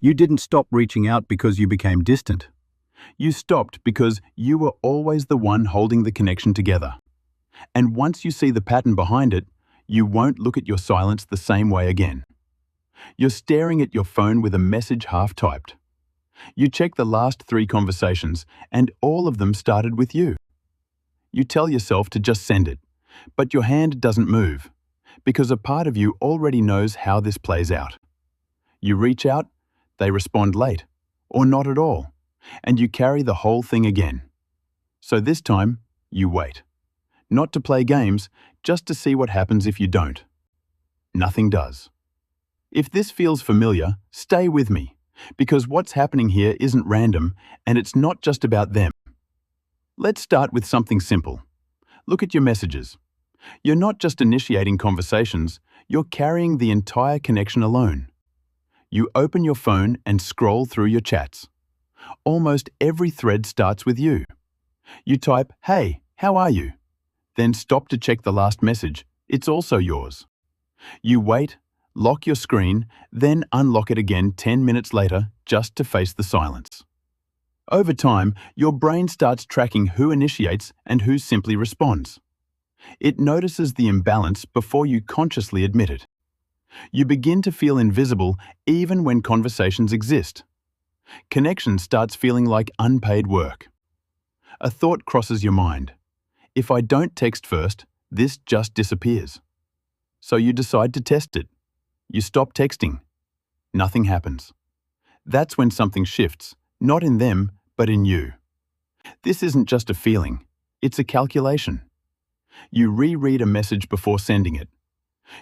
You didn't stop reaching out because you became distant. You stopped because you were always the one holding the connection together. And once you see the pattern behind it, you won't look at your silence the same way again. You're staring at your phone with a message half-typed. You check the last 3 conversations, and all of them started with you. You tell yourself to just send it, but your hand doesn't move, because a part of you already knows how this plays out. You reach out, they respond late, or not at all, and you carry the whole thing again. So this time, you wait. Not to play games, just to see what happens if you don't. Nothing does. If this feels familiar, stay with me, because what's happening here isn't random, and it's not just about them. Let's start with something simple. Look at your messages. You're not just initiating conversations, you're carrying the entire connection alone. You open your phone and scroll through your chats. Almost every thread starts with you. You type, "Hey, how are you?" Then stop to check the last message. It's also yours. You wait, lock your screen, then unlock it again 10 minutes later just to face the silence. Over time, your brain starts tracking who initiates and who simply responds. It notices the imbalance before you consciously admit it. You begin to feel invisible even when conversations exist. Connection starts feeling like unpaid work. A thought crosses your mind. If I don't text first, this just disappears. So you decide to test it. You stop texting. Nothing happens. That's when something shifts, not in them, but in you. This isn't just a feeling, it's a calculation. You reread a message before sending it.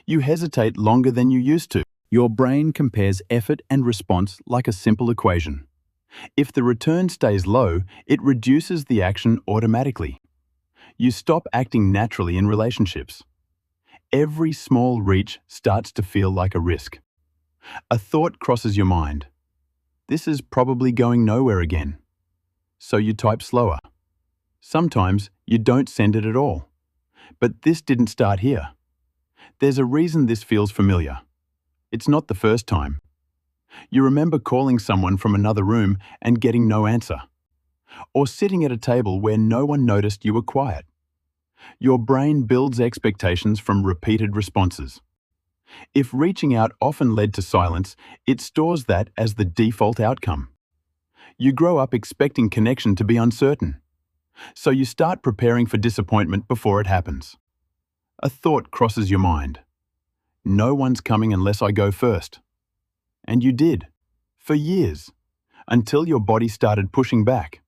You hesitate longer than you used to. Your brain compares effort and response like a simple equation. If the return stays low, it reduces the action automatically. You stop acting naturally in relationships. Every small reach starts to feel like a risk. A thought crosses your mind. This is probably going nowhere again. So you type slower. Sometimes you don't send it at all. But this didn't start here. There's a reason this feels familiar. It's not the first time. You remember calling someone from another room and getting no answer. Or sitting at a table where no one noticed you were quiet. Your brain builds expectations from repeated responses. If reaching out often led to silence, it stores that as the default outcome. You grow up expecting connection to be uncertain. So you start preparing for disappointment before it happens. A thought crosses your mind. No one's coming unless I go first. And you did, for years, until your body started pushing back.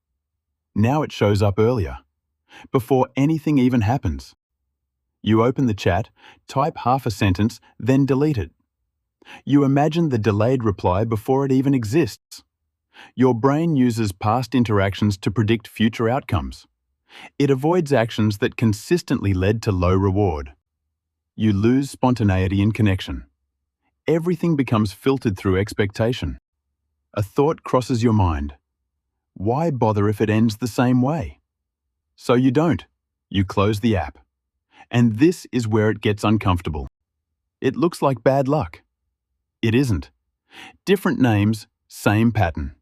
Now it shows up earlier, before anything even happens. You open the chat, type half a sentence, then delete it. You imagine the delayed reply before it even exists. Your brain uses past interactions to predict future outcomes. It avoids actions that consistently led to low reward. You lose spontaneity in connection. Everything becomes filtered through expectation. A thought crosses your mind. Why bother if it ends the same way? So you don't. You close the app. And this is where it gets uncomfortable. It looks like bad luck. It isn't. Different names, same pattern.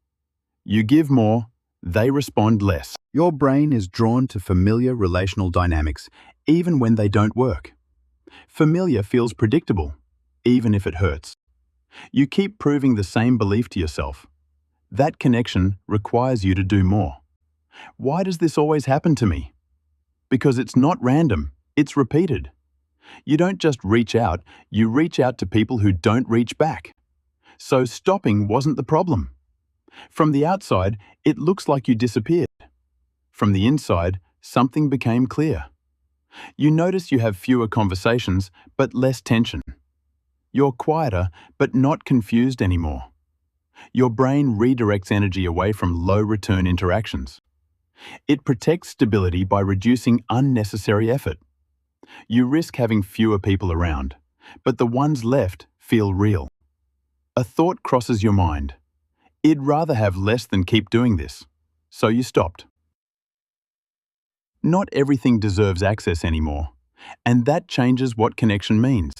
You give more, they respond less. Your brain is drawn to familiar relational dynamics, even when they don't work. Familiar feels predictable, even if it hurts. You keep proving the same belief to yourself. That connection requires you to do more. Why does this always happen to me? Because it's not random, it's repeated. You don't just reach out, you reach out to people who don't reach back. So stopping wasn't the problem. From the outside, it looks like you disappeared. From the inside, something became clear. You notice you have fewer conversations, but less tension. You're quieter, but not confused anymore. Your brain redirects energy away from low-return interactions. It protects stability by reducing unnecessary effort. You risk having fewer people around, but the ones left feel real. A thought crosses your mind. I'd rather have less than keep doing this. So you stopped. Not everything deserves access anymore, and that changes what connection means.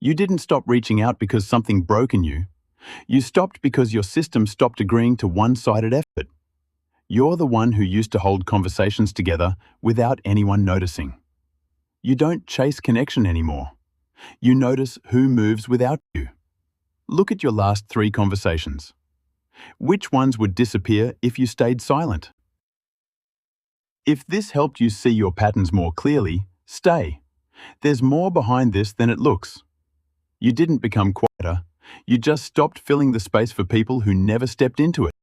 You didn't stop reaching out because something broke in you. You stopped because your system stopped agreeing to one-sided effort. You're the one who used to hold conversations together without anyone noticing. You don't chase connection anymore. You notice who moves without you. Look at your last 3 conversations. Which ones would disappear if you stayed silent? If this helped you see your patterns more clearly, stay. There's more behind this than it looks. You didn't become quieter. You just stopped filling the space for people who never stepped into it.